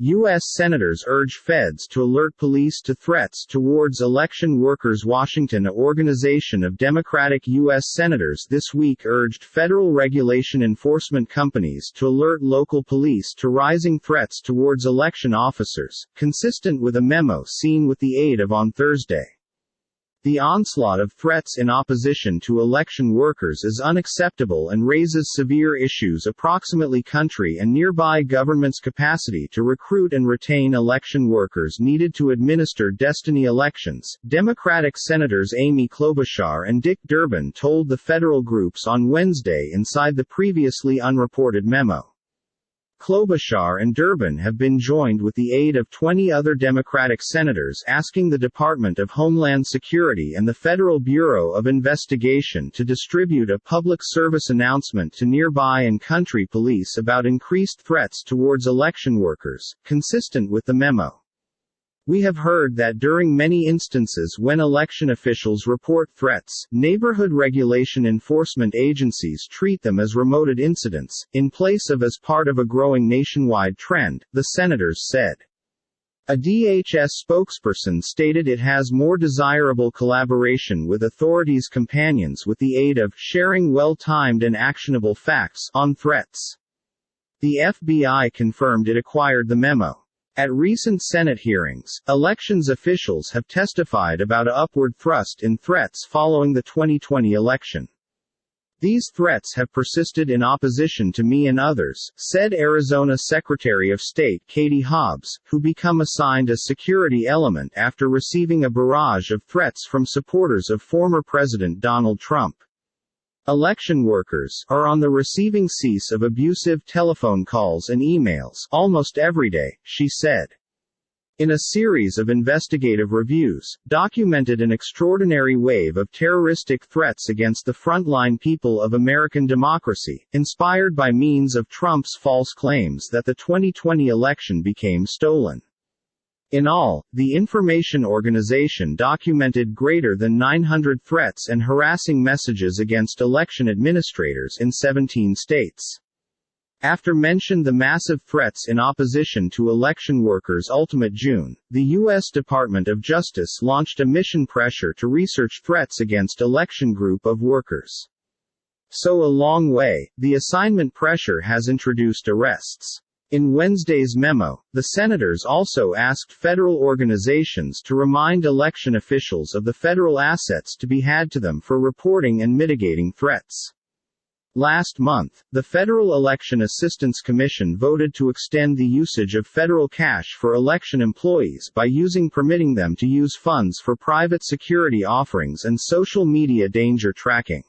U.S. senators urge feds to alert police to threats towards election workers. Washington. A organization of Democratic U.S. senators this week urged federal regulation enforcement companies to alert local police to rising threats towards election officers, consistent with a memo seen with the aid of on Thursday. The onslaught of threats in opposition to election workers is unacceptable and raises severe issues approximately country and nearby governments' capacity to recruit and retain election workers needed to administer destiny elections, Democratic Senators Amy Klobuchar and Dick Durbin told the federal groups on Wednesday inside the previously unreported memo. Klobuchar and Durbin have been joined with the aid of 20 other Democratic senators asking the Department of Homeland Security and the Federal Bureau of Investigation to distribute a public service announcement to nearby and country police about increased threats towards election workers, consistent with the memo. We have heard that during many instances when election officials report threats, neighborhood regulation enforcement agencies treat them as remote incidents, in place of as part of a growing nationwide trend, the senators said. A DHS spokesperson stated it has more desirable collaboration with authorities' companions with the aid of sharing well-timed and actionable facts on threats. The FBI confirmed it acquired the memo. At recent Senate hearings, elections officials have testified about an upward thrust in threats following the 2020 election. These threats have persisted in opposition to me and others, said Arizona Secretary of State Katie Hobbs, who became assigned a security element after receiving a barrage of threats from supporters of former President Donald Trump. Election workers are on the receiving cease of abusive telephone calls and emails almost every day, she said. In a series of investigative reviews, documented an extraordinary wave of terroristic threats against the frontline people of American democracy, inspired by means of Trump's false claims that the 2020 election became stolen. In all, the information organization documented greater than 900 threats and harassing messages against election administrators in 17 states. After mentioned the massive threats in opposition to election workers ultimate June, the U.S. Department of Justice launched a mission pressure to research threats against election group of workers. So a long way, the assignment pressure has introduced arrests. In Wednesday's memo, the senators also asked federal organizations to remind election officials of the federal assets to be had to them for reporting and mitigating threats. Last month, the Federal Election Assistance Commission voted to extend the usage of federal cash for election employees by permitting them to use funds for private security offerings and social media danger tracking.